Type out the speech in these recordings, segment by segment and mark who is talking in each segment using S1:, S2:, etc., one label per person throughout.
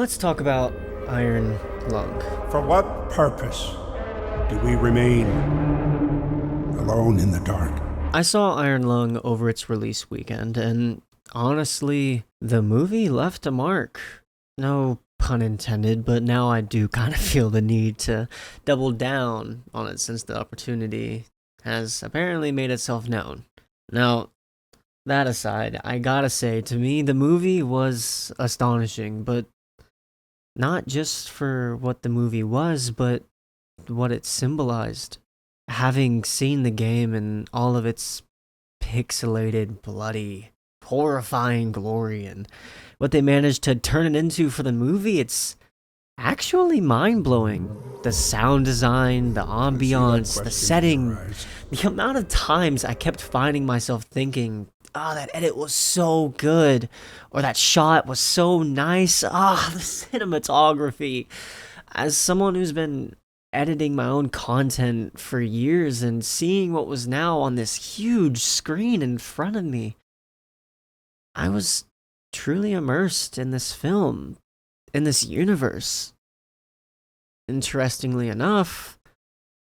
S1: Let's talk about Iron Lung.
S2: For what purpose do we remain alone in the dark?
S1: I saw Iron Lung over its release weekend, and honestly, the movie left a mark. No pun intended, but now I do kind of feel the need to double down on it since the opportunity has apparently made itself known. Now, that aside, I gotta say, to me, the movie was astonishing, but not just for what the movie was, but what it symbolized. Having seen the game and all of its pixelated, bloody, horrifying glory and what they managed to turn it into for the movie, it's actually mind blowing. The sound design, the ambiance, the setting, the amount of times I kept finding myself thinking, oh, that edit was so good, or that shot was so nice. Ah, the cinematography. As someone who's been editing my own content for years and seeing what was now on this huge screen in front of me, I was truly immersed in this film, in this universe. Interestingly enough,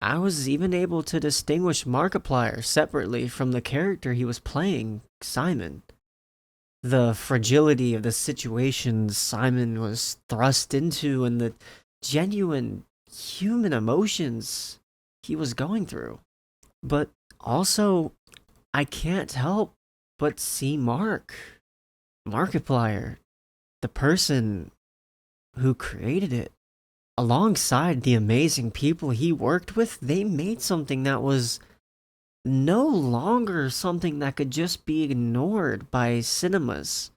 S1: I was even able to distinguish Markiplier separately from the character he was playing, Simon. The fragility of the situations Simon was thrust into and the genuine human emotions he was going through. But also, I can't help but see Markiplier, the person who created it. Alongside the amazing people he worked with, they made something that was no longer something that could just be ignored by cinemas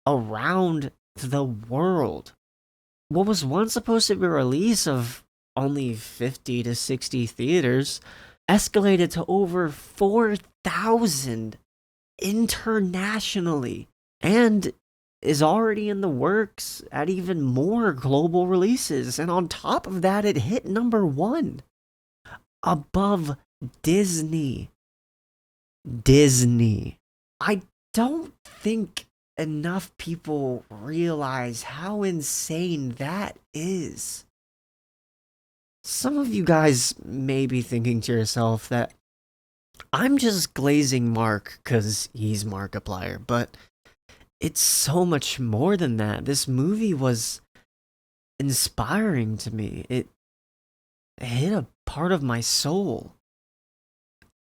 S1: around the world. What was once supposed to be a release of only 50 to 60 theaters escalated to over 4,000 internationally and is already in the works at even more global releases. And on top of that, it hit number one above Disney. Disney. I don't think enough people realize how insane that is. Some of you guys may be thinking to yourself that I'm just glazing Mark because he's Markiplier, but it's so much more than that. This movie was inspiring to me. It hit a part of my soul.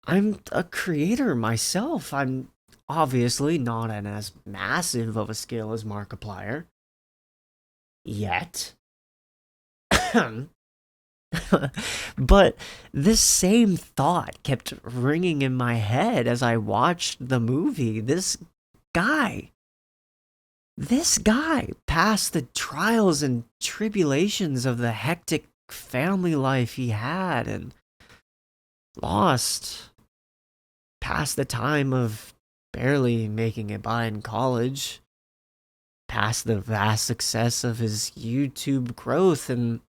S1: I'm a creator myself. I'm obviously not on as massive of a scale as Markiplier. Yet. But this same thought kept ringing in my head as I watched the movie. Guy, this guy, past the trials and tribulations of the hectic family life he had and lost, past the time of barely making it by in college, past the vast success of his YouTube growth, and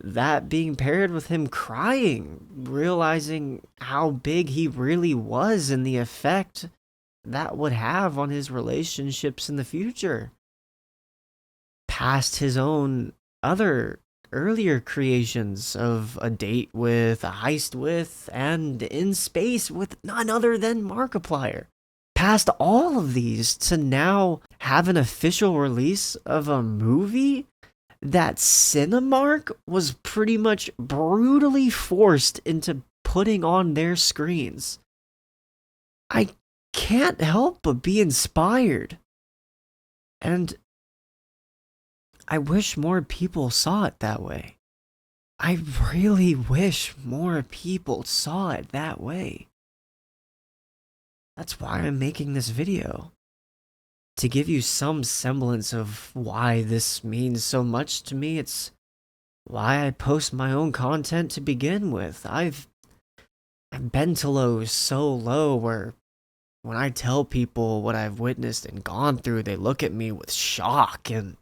S1: that being paired with him crying, realizing how big he really was and the effect that would have on his relationships in the future. Past his own other earlier creations of a date with, a heist with, and in space with none other than Markiplier. Past all of these to now have an official release of a movie that Cinemark was pretty much brutally forced into putting on their screens. I can't help but be inspired. And I wish more people saw it that way. I really wish more people saw it that way. That's why I'm making this video. To give you some semblance of why this means so much to me, it's why I post my own content to begin with. I've been to lows so low where when I tell people what I've witnessed and gone through, they look at me with shock and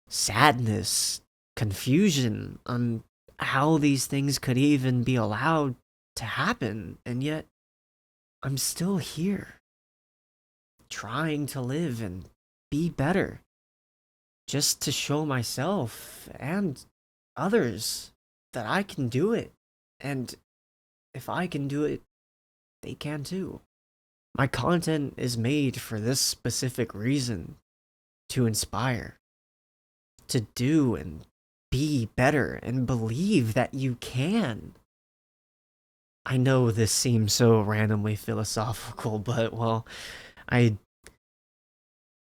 S1: sadness, confusion on how these things could even be allowed to happen. And yet, I'm still here, trying to live and be better. just to show myself and others that I can do it. And if I can do it, they can too. My content is made for this specific reason, to inspire, to do and be better and believe that you can. I know this seems so randomly philosophical, but well, I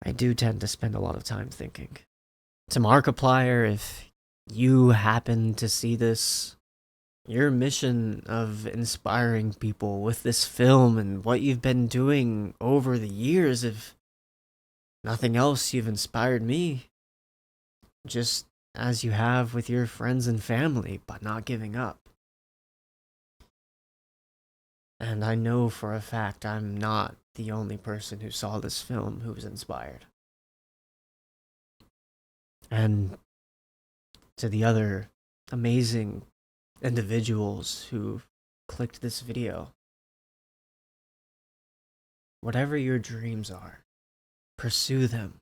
S1: I do tend to spend a lot of time thinking. To Markiplier, if you happen to see this, your mission of inspiring people with this film and what you've been doing over the years, if nothing else, you've inspired me, just as you have with your friends and family, by not giving up. And I know for a fact I'm not the only person who saw this film who was inspired. And to the other amazing individuals who clicked this video, whatever your dreams are, pursue them.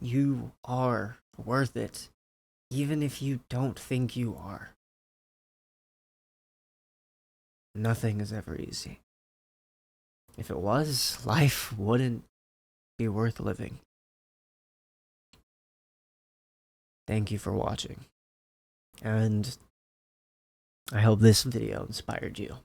S1: You are worth it, even if you don't think you are. Nothing is ever easy. If it was, life wouldn't be worth living. Thank you for watching, and I hope this video inspired you.